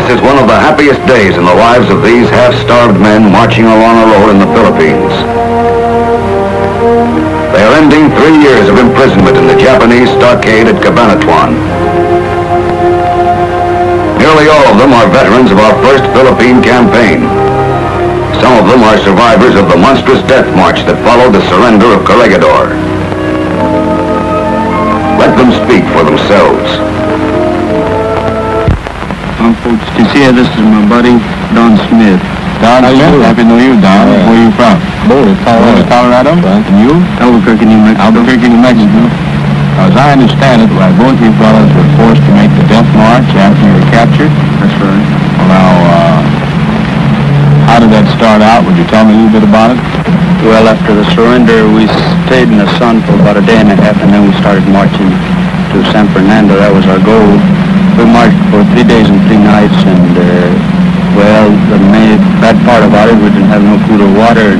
This is one of the happiest days in the lives of these half-starved men marching along a road in the Philippines. They are ending 3 years of imprisonment in the Japanese stockade at Cabanatuan. Nearly all of them are veterans of our first Philippine campaign. Some of them are survivors of the monstrous death march that followed the surrender of Corregidor. Let them speak for themselves. Folks, this is my buddy, Don Smith. Don Smith? Happy New Year, Don. Yeah. Where are you from? Boulder, Colorado. Right. And you? Albuquerque, New Mexico. Albuquerque, New Mexico. As I understand it, both you fellows were forced to make the death march after you were captured. That's right. Well, now, how did that start out? Would you tell me a little bit about it? Well, after the surrender, we stayed in the sun for about a day and a half, and then we started marching to San Fernando. That was our goal. We marched for 3 days and 3 nights, and well, the main bad part about it, we didn't have no food or water. And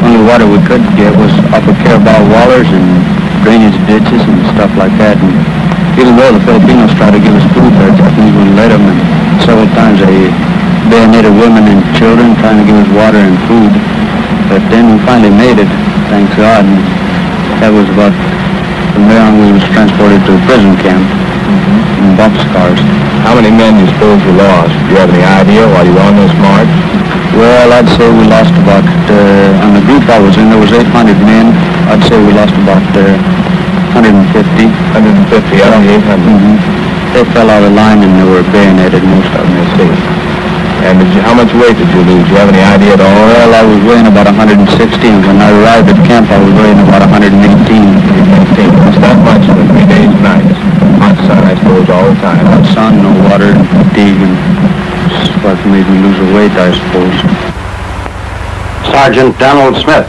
only water we could get was up at Carabao Wallers and drainage ditches and stuff like that. And even though the Filipinos tried to give us food, the Japanese wouldn't let them. And several times they bayoneted women and children trying to give us water and food. But then we finally made it, thank God. And that was about, from there on we was transported to a prison camp. In boxcars. How many men do you suppose you lost? Do you have any idea while you were on this march? Well, I'd say we lost about, on the group I was in, there was 800 men. I'd say we lost about 150. 150 out of the 800? Mm-hmm. They fell out of line and they were bayoneted, most of them, I see. And how much weight did you lose? Do you have any idea at all? Well, I was weighing about 116. When I arrived at camp, I was weighing about 118. That's not much in 3 days and nights. Hot sun, I suppose, all the time. Hot sun, no water, and fatigue, and that's what made me lose the weight, I suppose. Sergeant Donald Smith.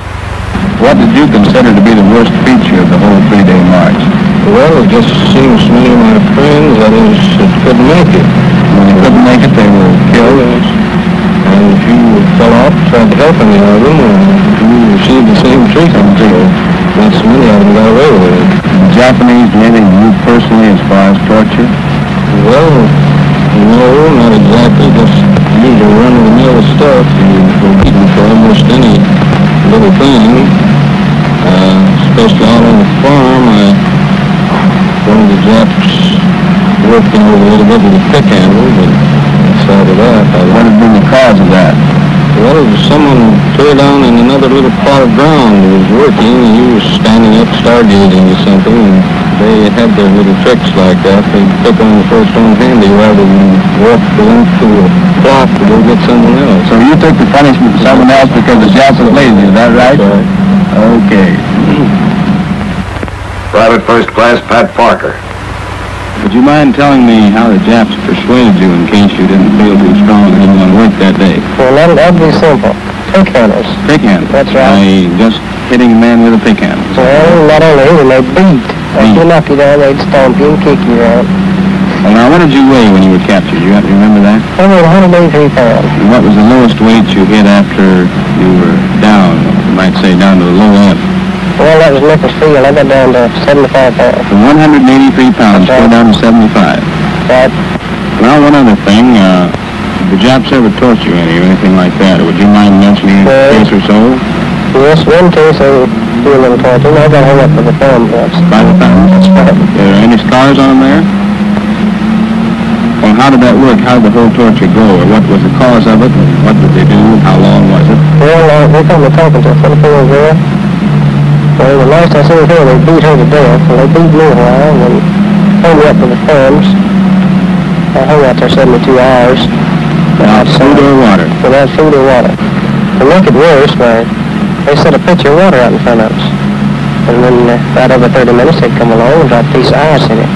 What did you consider to be the worst feature of the whole 3-day march? Well, it just seems to me my friends, that is, that couldn't make it. When they couldn't make it, they were killed? Yes. And if you fell off, tried to help any of them, you received the same treatment. So not so many of them got away with it. The Japanese did anything to you personally as far as torture? Well, no, not exactly. Just usual run-of-the-mill stuff. You were beaten for almost any little thing. Especially out on the farm, one of the Japs working over a little bit with a pick handle, but outside of that, What had been the cause of that? well, it was someone tore down in another little plot of ground who was working, and he was standing up stargazing or something, and they had their little tricks like that. They took on the first one handy rather than walk the length to a block to go get someone else. So you took the punishment to someone else because the Japs was lazy, is that right? That's right. Okay. Private First Class Pat Parker. Would you mind telling me how the Japs persuaded you in case you didn't feel too strong and didn't want to work that day? Well, that'd be simple. Pick handles. Pick handle? That's right. By just hitting a man with a pick handle? Well, not only when they beat. If you knock you down, they'd stomp you and kick you around. Well, now, what did you weigh when you were captured? You remember that? I weighed 183 pounds. And what was the lowest weight you hit after you were down, you might say down to the low end? Well, that was Nichols Field. I got down to 75 pounds. From 183 pounds, That's go right. down to 75. Right. Well, one other thing, did the Japs ever torture you or anything like that? Would you mind mentioning a case or so? Yes, one case I was doing a little torture. I got hung up with the thumb once. By the thumbs? That's right. Are there any scars on them there? Well, how did that work? How did the whole torture go? Or what was the cause of it? And what did they do? How long was it? Well, they come to talking to a Filipino girl. Well, the last I seen her, they beat her to death. And they beat me a while and then hung me up with the thumbs. I hung out there 72 hours. Without food or water? Without food or water. To make it worse, they set a pitcher of water out in front of us. And then right every 30 minutes they'd come along and drop a piece of ice in it.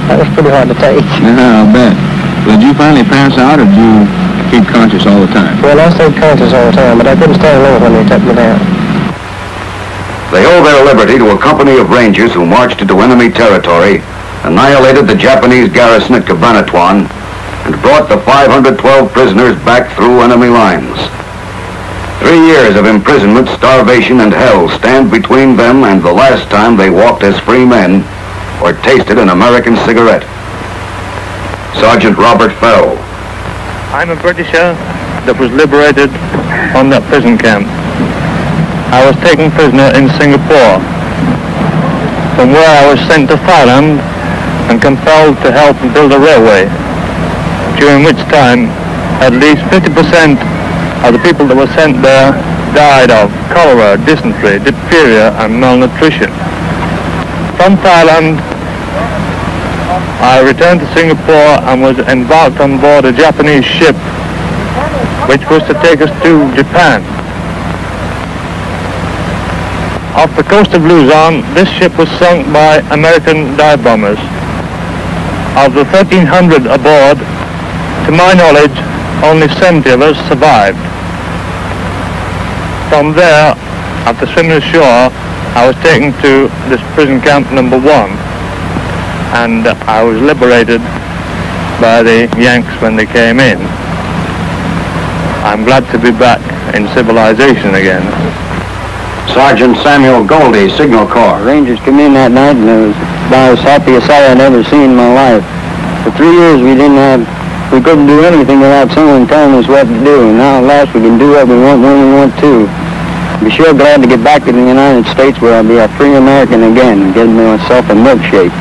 That was pretty hard to take. Yeah, I'll bet. Did you finally pass out or did you keep conscious all the time? Well, I stayed conscious all the time, but I couldn't stand long when they took me down. They owe their liberty to a company of Rangers who marched into enemy territory, annihilated the Japanese garrison at Cabanatuan, and brought the 512 prisoners back through enemy lines. 3 years of imprisonment, starvation, and hell stand between them and the last time they walked as free men or tasted an American cigarette. Sergeant Robert Fell. I'm a Britisher that was liberated on that prison camp. I was taken prisoner in Singapore, from where I was sent to Thailand and compelled to help build a railway, during which time at least 50% of the people that were sent there died of cholera, dysentery, diphtheria and malnutrition. From Thailand, I returned to Singapore and was embarked on board a Japanese ship which was to take us to Japan. Off the coast of Luzon, this ship was sunk by American dive bombers. Of the 1,300 aboard, to my knowledge, only 70 of us survived. From there, after swimming ashore, I was taken to this prison camp number 1. And I was liberated by the Yanks when they came in. I'm glad to be back in civilization again. Sergeant Samuel Goldie, Signal Corps. Rangers came in that night and it was about as happy a sight I'd ever seen in my life. For 3 years we couldn't do anything without someone telling us what to do, and now at last we can do what we want when we want to. I'll be sure glad to get back to the United States where I'll be a free American again and get myself in milkshake.